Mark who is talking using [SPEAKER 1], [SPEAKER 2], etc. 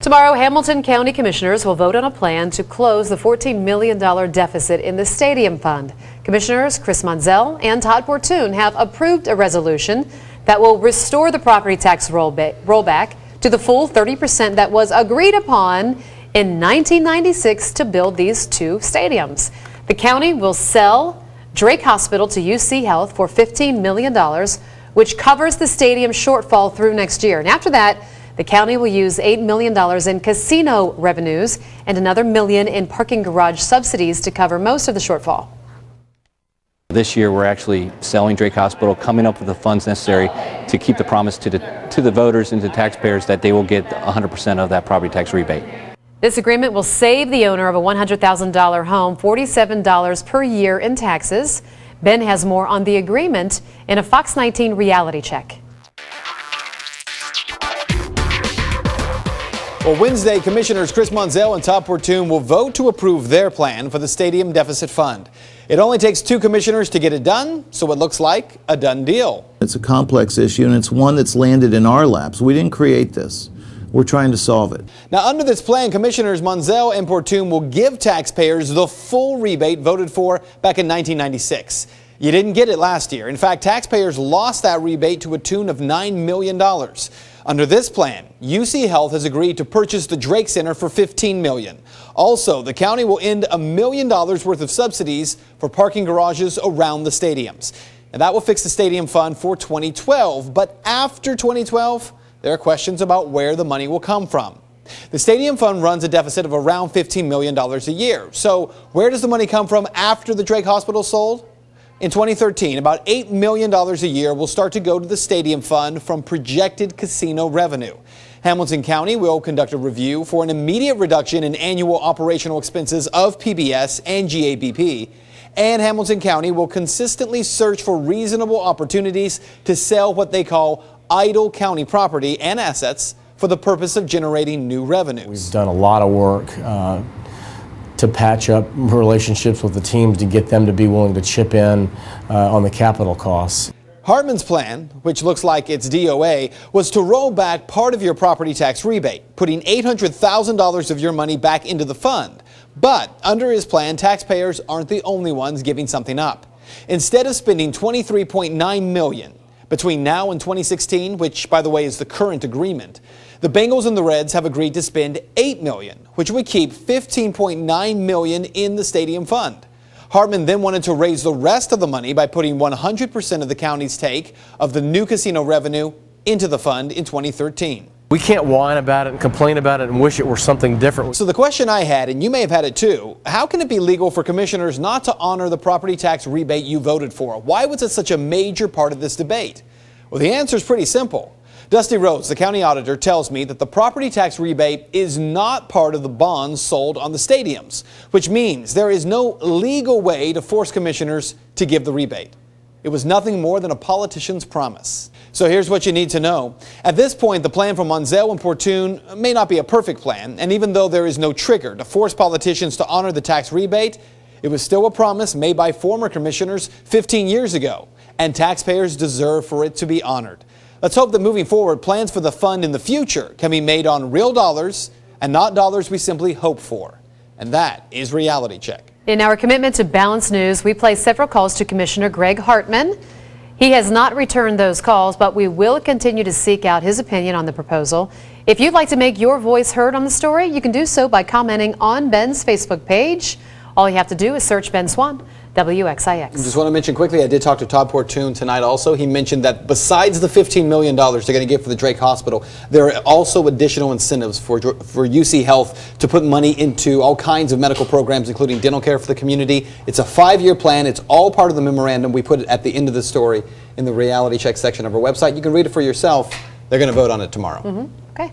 [SPEAKER 1] Tomorrow, Hamilton County Commissioners will vote on a plan to close the $14 million deficit in the Stadium Fund. Commissioners Chris Monzel and Todd Portune have approved a resolution that will restore the property tax rollback to the full 30% that was agreed upon in 1996 to build these two stadiums. The county will sell Drake Hospital to UC Health for $15 million, which covers the stadium shortfall through next year. And after that, the county will use $8 million in casino revenues and another $1 million in parking garage subsidies to cover most of the shortfall.
[SPEAKER 2] This year, we're actually selling Drake Hospital, coming up with the funds necessary to keep the promise to the voters and to taxpayers that they will get 100% of that property tax rebate.
[SPEAKER 1] This agreement will save the owner of a $100,000 home $47 per year in taxes. Ben has more on the agreement in a Fox 19 reality check.
[SPEAKER 3] Well, Wednesday, Commissioners Chris Monzel and Todd Portune will vote to approve their plan for the Stadium Deficit Fund. It only takes two commissioners to get it done, so it looks like a done deal.
[SPEAKER 4] It's a complex issue, and it's one that's landed in our laps. We didn't create this. We're trying to solve it.
[SPEAKER 3] Now, under this plan, Commissioners Monzel and Portune will give taxpayers the full rebate voted for back in 1996. You didn't get it last year. In fact, taxpayers lost that rebate to a tune of $9 million. Under this plan, UC Health has agreed to purchase the Drake Center for $15 million. Also, the county will end $1 million worth of subsidies for parking garages around the stadiums. And that will fix the stadium fund for 2012. But after 2012, there are questions about where the money will come from. The stadium fund runs a deficit of around $15 million a year. So where does the money come from after the Drake Hospital sold? In 2013, about $8 million a year will start to go to the stadium fund from projected casino revenue. Hamilton County will conduct a review for an immediate reduction in annual operational expenses of PBS and GABP. And Hamilton County will consistently search for reasonable opportunities to sell what they call idle county property and assets for the purpose of generating new revenues.
[SPEAKER 5] We've done a lot of work to patch up relationships with the teams to get them to be willing to chip in on the capital costs.
[SPEAKER 3] Hartman's plan, which looks like it's DOA, was to roll back part of your property tax rebate, putting $800,000 of your money back into the fund. But under his plan, taxpayers aren't the only ones giving something up. Instead of spending $23.9 million between now and 2016, which, by the way, is the current agreement, the Bengals and the Reds have agreed to spend $8 million, which would keep $15.9 million in the stadium fund. Hartman then wanted to raise the rest of the money by putting 100% of the county's take of the new casino revenue into the fund in 2013.
[SPEAKER 5] We can't whine about it and complain about it and wish it were something different.
[SPEAKER 3] So the question I had, and you may have had it too, how can it be legal for commissioners not to honor the property tax rebate you voted for? Why was it such a major part of this debate? Well, the answer is pretty simple. Dusty Rhodes, the county auditor, tells me that the property tax rebate is not part of the bonds sold on the stadiums, which means there is no legal way to force commissioners to give the rebate. It was nothing more than a politician's promise. So here's what you need to know. At this point, the plan from Monzel and Portune may not be a perfect plan, and even though there is no trigger to force politicians to honor the tax rebate, it was still a promise made by former commissioners 15 years ago, and taxpayers deserve for it to be honored. Let's hope that moving forward, plans for the fund in the future can be made on real dollars and not dollars we simply hope for. And that is Reality Check.
[SPEAKER 1] In our commitment to balanced news, we play several calls to Commissioner Greg Hartman. He has not returned those calls, but we will continue to seek out his opinion on the proposal. If you'd like to make your voice heard on the story, you can do so by commenting on Ben's Facebook page. All you have to do is search Ben Swan, WXIX.
[SPEAKER 3] I just want to mention quickly, I did talk to Todd Portune tonight also. He mentioned that besides the $15 million they're going to get for the Drake Hospital, there are also additional incentives for UC Health to put money into all kinds of medical programs, including dental care for the community. It's a 5-year plan. It's all part of the memorandum. We put it at the end of the story in the Reality Check section of our website. You can read it for yourself. They're going to vote on it tomorrow.
[SPEAKER 1] Okay.